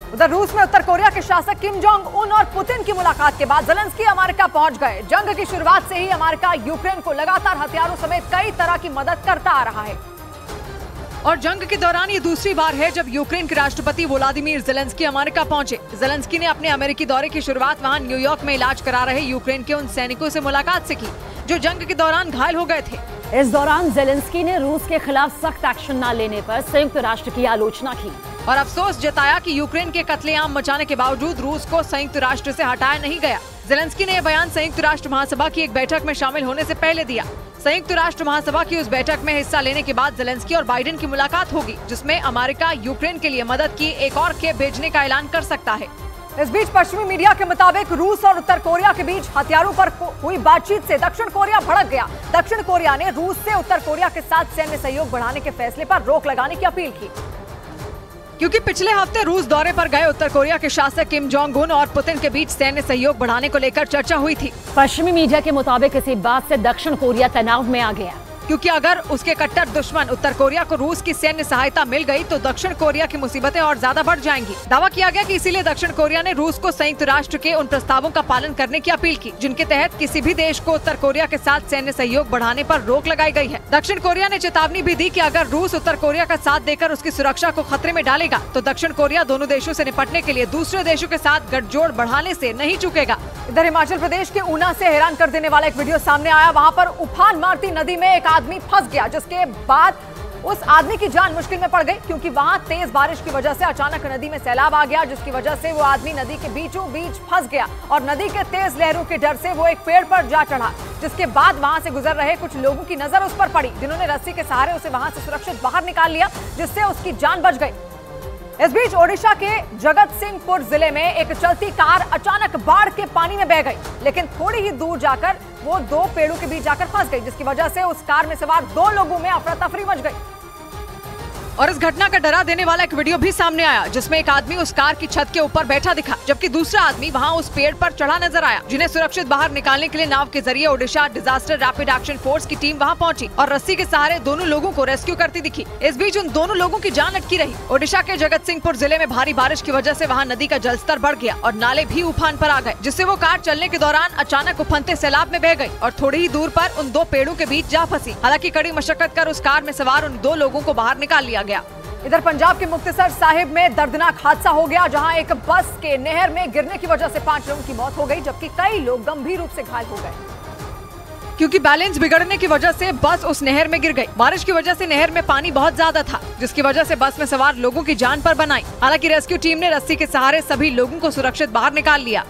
उधर रूस में उत्तर कोरिया के शासक किम जोंग उन और पुतिन की मुलाकात के बाद ज़ेलेंस्की अमेरिका पहुंच गए। जंग की शुरुआत से ही अमेरिका यूक्रेन को लगातार हथियारों समेत कई तरह की मदद करता आ रहा है और जंग के दौरान ये दूसरी बार है जब यूक्रेन के राष्ट्रपति व्लादिमीर ज़ेलेंस्की अमेरिका पहुंचे। ज़ेलेंस्की ने अपने अमेरिकी दौरे की शुरुआत वहां न्यूयॉर्क में इलाज करा रहे यूक्रेन के उन सैनिकों से मुलाकात से की जो जंग के दौरान घायल हो गए थे। इस दौरान ज़ेलेंस्की ने रूस के खिलाफ सख्त एक्शन न लेने पर संयुक्त राष्ट्र की आलोचना की और अफसोस जताया कि यूक्रेन के कत्लेआम मचाने के बावजूद रूस को संयुक्त राष्ट्र से हटाया नहीं गया। ज़ेलेंस्की ने यह बयान संयुक्त राष्ट्र महासभा की एक बैठक में शामिल होने से पहले दिया। संयुक्त राष्ट्र महासभा की उस बैठक में हिस्सा लेने के बाद ज़ेलेंस्की और बाइडेन की मुलाकात होगी, जिसमें अमेरिका यूक्रेन के लिए मदद की एक और खेप भेजने का ऐलान कर सकता है। इस बीच पश्चिमी मीडिया के मुताबिक रूस और उत्तर कोरिया के बीच हथियारों पर हुई बातचीत से दक्षिण कोरिया भड़क गया। दक्षिण कोरिया ने रूस से उत्तर कोरिया के साथ सैन्य सहयोग बढ़ाने के फैसले पर रोक लगाने की अपील की, क्योंकि पिछले हफ्ते रूस दौरे पर गए उत्तर कोरिया के शासक किम जोंग उन और पुतिन के बीच सैन्य सहयोग बढ़ाने को लेकर चर्चा हुई थी। पश्चिमी मीडिया के मुताबिक इसी बात से दक्षिण कोरिया तनाव में आ गया, क्योंकि अगर उसके कट्टर दुश्मन उत्तर कोरिया को रूस की सैन्य सहायता मिल गई तो दक्षिण कोरिया की मुसीबतें और ज्यादा बढ़ जाएंगी। दावा किया गया कि इसीलिए दक्षिण कोरिया ने रूस को संयुक्त राष्ट्र के उन प्रस्तावों का पालन करने की अपील की, जिनके तहत किसी भी देश को उत्तर कोरिया के साथ सैन्य सहयोग बढ़ाने पर रोक लगाई गई है। दक्षिण कोरिया ने चेतावनी भी दी कि अगर रूस उत्तर कोरिया का साथ देकर उसकी सुरक्षा को खतरे में डालेगा तो दक्षिण कोरिया दोनों देशों से निपटने के लिए दूसरे देशों के साथ गठजोड़ बढ़ाने से नहीं चूकेगा। इधर हिमाचल प्रदेश के ऊना से हैरान कर देने वाला एक वीडियो सामने आया। वहाँ पर उफान मारती नदी में एक आदमी फंस गया, जिसके बाद उस आदमी की जान मुश्किल में पड़ गई, क्योंकि वहां तेज बारिश की वजह से अचानक नदी में सैलाब आ गया, जिसकी वजह से वो आदमी नदी के बीचों बीच फंस गया और नदी के तेज लहरों के डर से वो एक पेड़ पर जा चढ़ा, जिसके बाद वहां से गुजर रहे कुछ लोगों की नजर उस पर पड़ी, जिन्होंने रस्सी के सहारे उसे वहां से सुरक्षित बाहर निकाल लिया, जिससे उसकी जान बच गई। इस बीच ओडिशा के जगत सिंहपुर जिले में एक चलती कार अचानक बाढ़ के पानी में बह गई, लेकिन थोड़ी ही दूर जाकर वो दो पेड़ों के बीच जाकर फंस गई, जिसकी वजह से उस कार में सवार दो लोगों में अफरा तफरी मच गई। और इस घटना का डरा देने वाला एक वीडियो भी सामने आया, जिसमें एक आदमी उस कार की छत के ऊपर बैठा दिखा, जबकि दूसरा आदमी वहां उस पेड़ पर चढ़ा नजर आया, जिन्हें सुरक्षित बाहर निकालने के लिए नाव के जरिए Odisha disaster rapid action force की टीम वहां पहुंची और रस्सी के सहारे दोनों लोगों को रेस्क्यू करती दिखी। इस बीच उन दोनों लोगों की जान अटकी रही। ओडिशा के जगत सिंहपुर जिले में भारी बारिश की वजह से वहाँ नदी का जलस्तर बढ़ गया और नाले भी उफान पर आ गए, जिससे वो कार चलने के दौरान अचानक उफनते सैलाब में बह गई और थोड़ी ही दूर पर उन दो पेड़ों के बीच जा फंसी। हालांकि कड़ी मशक्कत कर उस कार में सवार उन दो लोगों को बाहर निकाल लिया गया। इधर पंजाब के मुक्तसर साहिब में दर्दनाक हादसा हो गया, जहां एक बस के नहर में गिरने की वजह से 5 लोगों की मौत हो गई, जबकि कई लोग गंभीर रूप से घायल हो गए, क्योंकि बैलेंस बिगड़ने की वजह से बस उस नहर में गिर गई। बारिश की वजह से नहर में पानी बहुत ज्यादा था, जिसकी वजह से बस में सवार लोगों की जान पर बन आई। हालांकि रेस्क्यू टीम ने रस्सी के सहारे सभी लोगों को सुरक्षित बाहर निकाल लिया।